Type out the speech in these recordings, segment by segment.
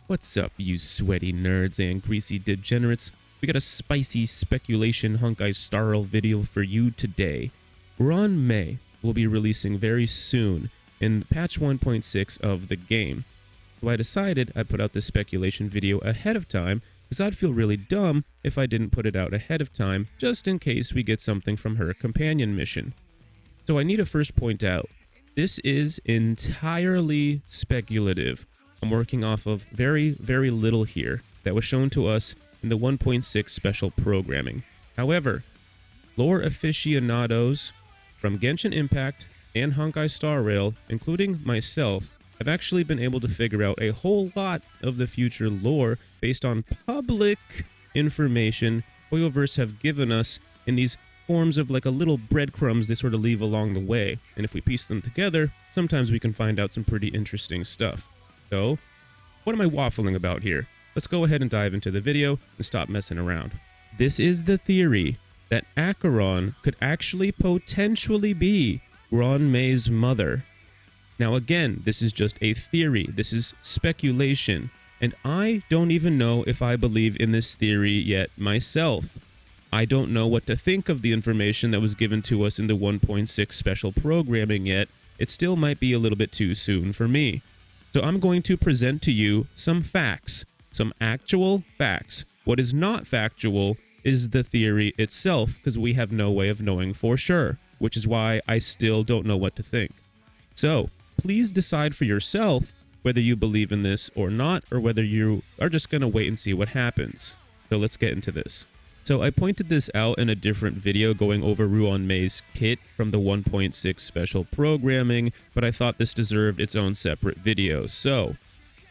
What's up, you sweaty nerds and greasy degenerates? We got a spicy speculation Honkai Star Rail video for you today. Ruan Mei will be releasing very soon in patch 1.6 of the game. So I decided I'd put out this speculation video ahead of time because I'd feel really dumb if I didn't put it out ahead of time just in case we get something from her companion mission. So I need to first point out, this is entirely speculative. I'm working off of very little here that was shown to us in the 1.6 special programming. However, lore aficionados from Genshin Impact and Honkai Star Rail, including myself, have actually been able to figure out a whole lot of the future lore based on public information Hoyoverse have given us in these forms of like a little breadcrumbs they sort of leave along the way. And if we piece them together, sometimes we can find out some pretty interesting stuff. So, what am I waffling about here? Let's go ahead and dive into the video and stop messing around. This is the theory that Acheron could actually potentially be Ruan Mei's mother. Now again, this is just a theory, this is speculation, and I don't even know if I believe in this theory yet myself. I don't know what to think of the information that was given to us in the 1.6 special programming yet. It still might be a little bit too soon for me. So I'm going to present to you some facts, some actual facts. What is not factual is the theory itself, because we have no way of knowing for sure, which is why I still don't know what to think. So please decide for yourself whether you believe in this or not, or whether you are just going to wait and see what happens. So let's get into this. So I pointed this out in a different video going over Ruan Mei's kit from the 1.6 special programming, but I thought this deserved its own separate video. So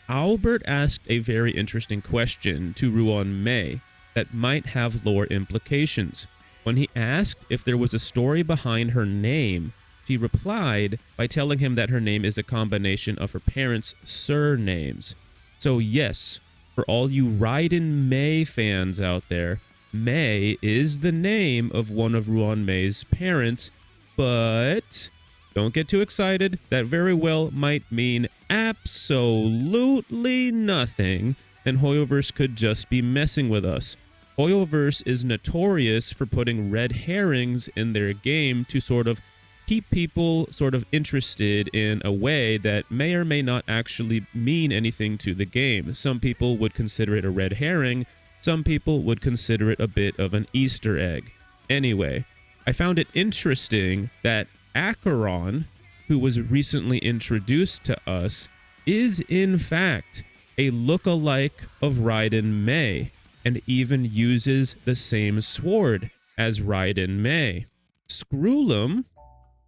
Owlbert asked a very interesting question to Ruan Mei that might have lore implications. When he asked if there was a story behind her name, she replied by telling him that her name is a combination of her parents' surnames. So yes, for all you Raiden Mei fans out there, Mei is the name of one of Ruan Mei's parents, but don't get too excited. That very well might mean absolutely nothing, and Hoyoverse could just be messing with us. Hoyoverse is notorious for putting red herrings in their game to sort of keep people sort of interested in a way that may or may not actually mean anything to the game. Some people would consider it a red herring. Some people would consider it a bit of an Easter egg. Anyway, I found it interesting that Acheron, who was recently introduced to us, is in fact a look-alike of Raiden Mei, and even uses the same sword as Raiden Mei. Screwllum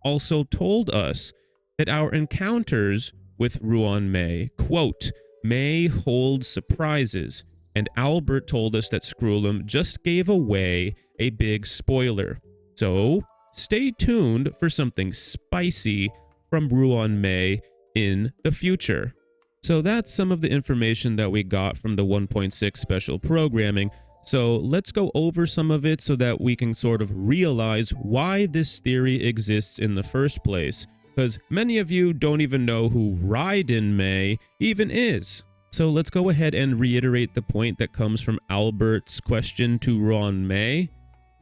also told us that our encounters with Ruan Mei, quote, may hold surprises, and Owlbert told us that Screwllum just gave away a big spoiler. So stay tuned for something spicy from Ruan Mei in the future. So that's some of the information that we got from the 1.6 special programming. So let's go over some of it so that we can sort of realize why this theory exists in the first place. Because many of you don't even know who Raiden Mei even is. So let's go ahead and reiterate the point that comes from Owlbert's question to Ruan Mei.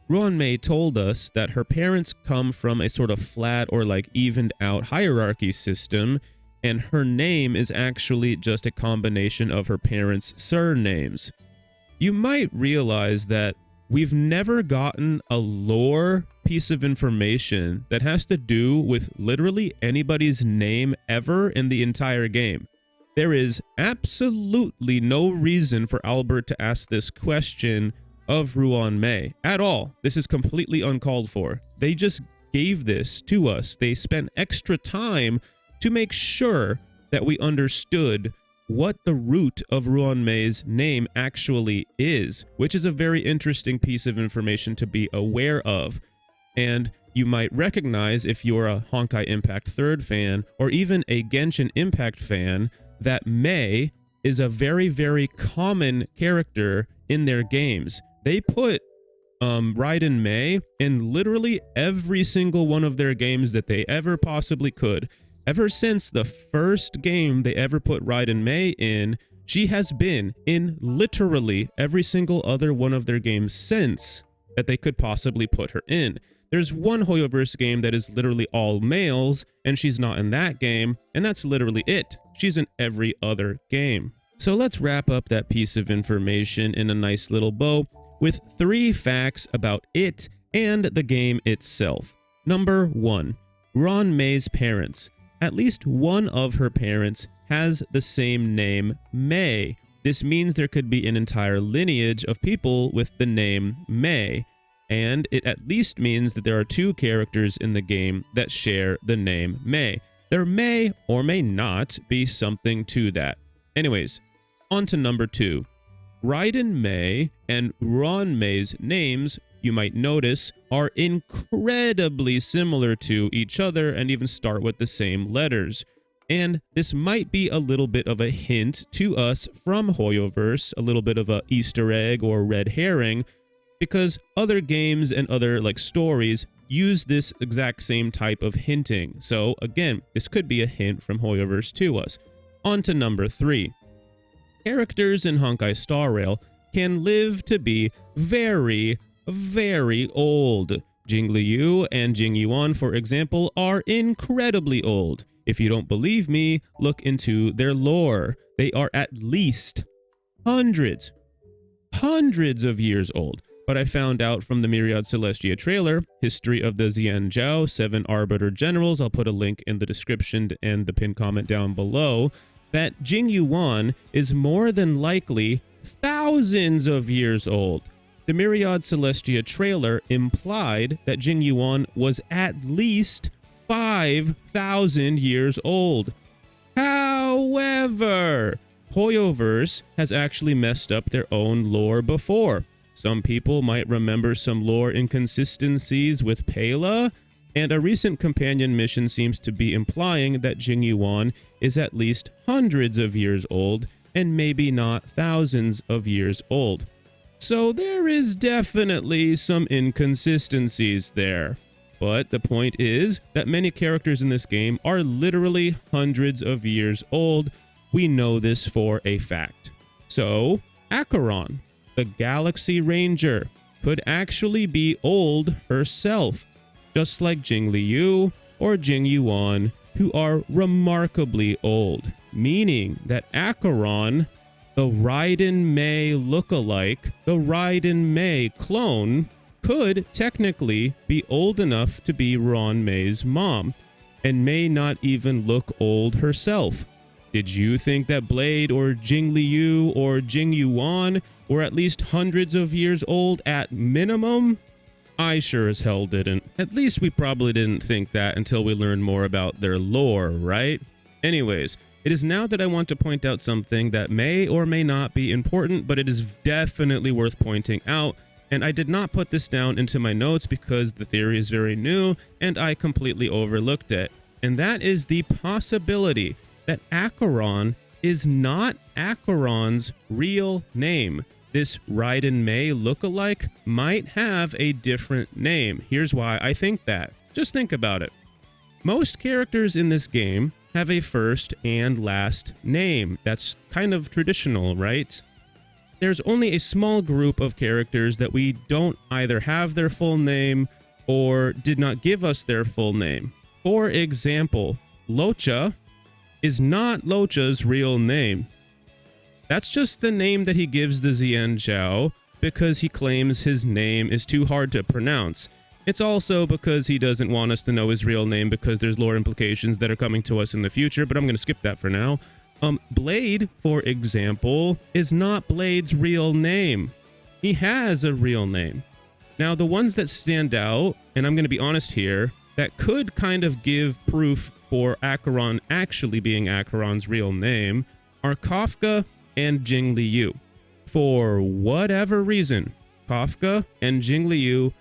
Ruan Mei told us that her parents come from a sort of flat or like evened out hierarchy system, and her name is actually just a combination of her parents' surnames. You might realize that we've never gotten a lore piece of information that has to do with literally anybody's name ever in the entire game. There is absolutely no reason for Owlbert to ask this question of Ruan Mei at all. This is completely uncalled for. They just gave this to us. They spent extra time to make sure that we understood what the root of Ruan Mei's name actually is, which is a very interesting piece of information to be aware of. And you might recognize, if you're a Honkai Impact 3rd fan, or even a Genshin Impact fan, that Mei is a very common character in their games. They put Raiden Mei in literally every single one of their games that they ever possibly could. Ever since the first game they ever put Raiden Mei in, She has been in literally every single other one of their games since that they could possibly put her in. There's one Hoyoverse game that is literally all males, and she's not in that game, and that's literally it. She's in every other game. So let's wrap up that piece of information in a nice little bow with 3 facts about it and the game itself. Number 1, Ruan Mei's parents. At least one of her parents has the same name, Mei. This means there could be an entire lineage of people with the name Mei, and it at least means that there are 2 characters in the game that share the name Mei. There may or may not be something to that. Anyways, on to number 2. Raiden Mei and Ruan Mei's names, you might notice, are incredibly similar to each other and even start with the same letters. And this might be a little bit of a hint to us from Hoyoverse, a little bit of a Easter egg or red herring, because other games and other stories use this exact same type of hinting. So again, this could be a hint from Hoyoverse to us. On to number 3. Characters in Honkai Star Rail can live to be very, very old. Jingliu and Jingyuan, for example, are incredibly old. If you don't believe me, look into their lore. They are at least hundreds of years old. But I found out from the Myriad Celestia trailer, History of the Xianzhou, 7 Arbiter Generals, I'll put a link in the description and the pinned comment down below, that Jingyuan is more than likely thousands of years old. The Myriad Celestia trailer implied that Jingyuan was at least 5,000 years old. However, Hoyoverse has actually messed up their own lore before. Some people might remember some lore inconsistencies with Pela, and a recent companion mission seems to be implying that Jingyuan is at least hundreds of years old and maybe not thousands of years old. So there is definitely some inconsistencies there. But the point is that many characters in this game are literally hundreds of years old. We know this for a fact. So, Acheron, the Galaxy Ranger, could actually be old herself, just like Jingliu or Jingyuan, who are remarkably old, meaning that Acheron, the Raiden Mei lookalike, the Raiden Mei clone, could technically be old enough to be Ruan Mei's mom, and may not even look old herself. Did you think that Blade or Jingliu or Jingyuan were at least hundreds of years old at minimum? I sure as hell didn't. At least we probably didn't think that until we learned more about their lore, right? Anyways, it is now that I want to point out something that may or may not be important, but it is definitely worth pointing out. And I did not put this down into my notes because the theory is very new and I completely overlooked it. And that is the possibility that Acheron is not Acheron's real name. This Raiden Mei lookalike might have a different name. Here's why I think that. Just think about it. Most characters in this game have a first and last name. That's kind of traditional, right? There's only a small group of characters that we don't either have their full name or did not give us their full name. For example, Locha is not Locha's real name. That's just the name that he gives the Xianzhou because he claims his name is too hard to pronounce. It's also because he doesn't want us to know his real name because there's lore implications that are coming to us in the future, but I'm going to skip that for now. Blade, for example, is not Blade's real name. He has a real name. Now, the ones that stand out, and I'm going to be honest here, that could kind of give proof for Acheron actually being Acheron's real name are Kafka and Jingliu. For whatever reason, Kafka and Jingliu,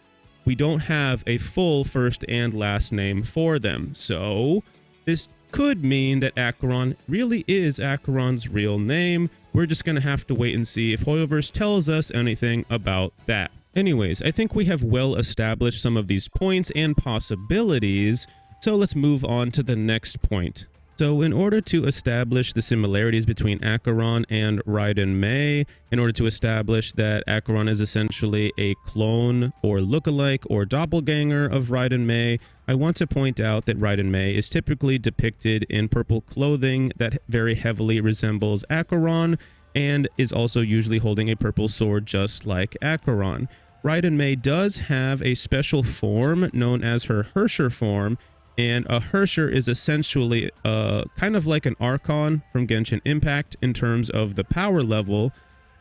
we don't have a full first and last name for them. So this could mean that Acheron really is Acheron's real name. We're just going to have to wait and see if Hoyoverse tells us anything about that. Anyways, I think we have well established some of these points and possibilities, so let's move on to the next point. So in order to establish the similarities between Acheron and Raiden Mei, in order to establish that Acheron is essentially a clone or lookalike or doppelganger of Raiden Mei, I want to point out that Raiden Mei is typically depicted in purple clothing that very heavily resembles Acheron, and is also usually holding a purple sword just like Acheron. Raiden Mei does have a special form known as her Herrscher form, and a Herrscher is essentially kind of like an Archon from Genshin Impact in terms of the power level,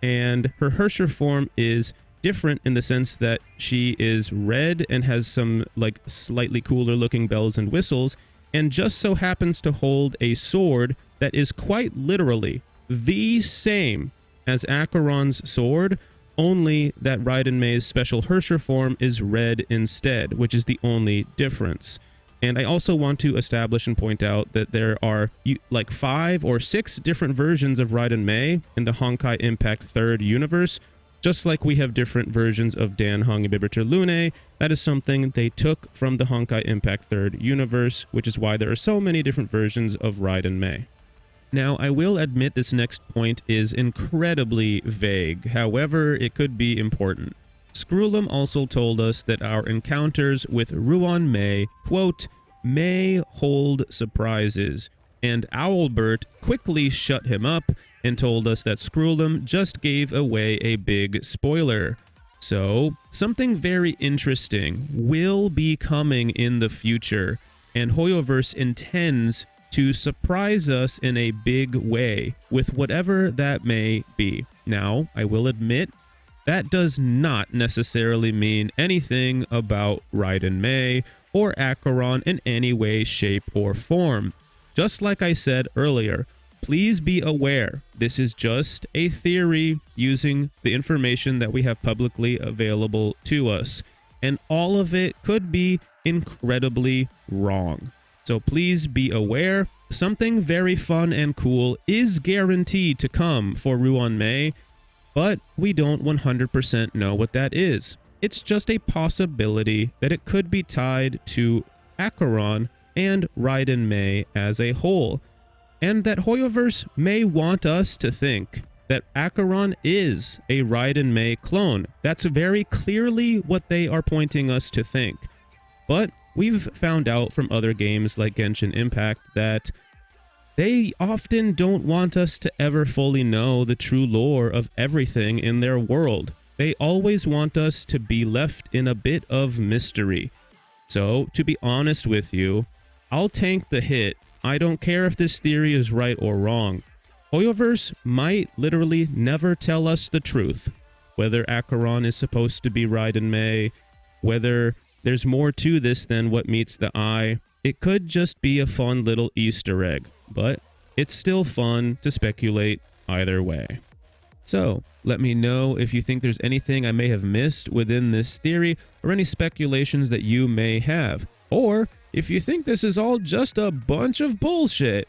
and her Herrscher form is different in the sense that she is red and has some like slightly cooler looking bells and whistles, and just so happens to hold a sword that is quite literally the same as Acheron's sword, only that Raiden Mei's special Herrscher form is red instead, which is the only difference. And I also want to establish and point out that there are like 5 or 6 different versions of Raiden Mei in the Honkai Impact 3rd universe. Just like we have different versions of Dan Heng and Bibitor Lune, that is something they took from the Honkai Impact 3rd universe, which is why there are so many different versions of Raiden Mei. Now, I will admit this next point is incredibly vague, however, it could be important. Screwllum also told us that our encounters with Ruan Mei, quote, may hold surprises, and Owlbert quickly shut him up and told us that Screwllum just gave away a big spoiler. So, something very interesting will be coming in the future, and Hoyoverse intends to surprise us in a big way with whatever that may be. Now, I will admit, that does not necessarily mean anything about Raiden Mei or Acheron in any way, shape, or form. Just like I said earlier, please be aware, this is just a theory using the information that we have publicly available to us, and all of it could be incredibly wrong. So please be aware, something very fun and cool is guaranteed to come for Ruan Mei, but we don't 100% know what that is. It's just a possibility that it could be tied to Acheron and Raiden Mei as a whole, and that Hoyoverse may want us to think that Acheron is a Raiden Mei clone. That's very clearly what they are pointing us to think. But we've found out from other games like Genshin Impact that they often don't want us to ever fully know the true lore of everything in their world. They always want us to be left in a bit of mystery. So, to be honest with you, I'll tank the hit. I don't care if this theory is right or wrong. Hoyoverse might literally never tell us the truth. Whether Acheron is supposed to be Raiden Mei, whether there's more to this than what meets the eye. It could just be a fun little Easter egg, but it's still fun to speculate either way. So, let me know if you think there's anything I may have missed within this theory, or any speculations that you may have. Or, if you think this is all just a bunch of bullshit.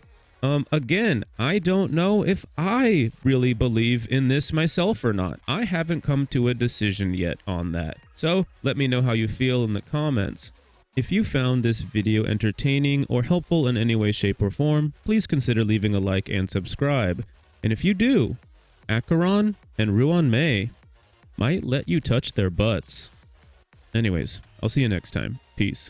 Again, I don't know if I really believe in this myself or not. I haven't come to a decision yet on that. So, let me know how you feel in the comments. If you found this video entertaining or helpful in any way, shape, or form, please consider leaving a like and subscribe. And if you do, Acheron and Ruan Mei might let you touch their butts. Anyways, I'll see you next time. Peace.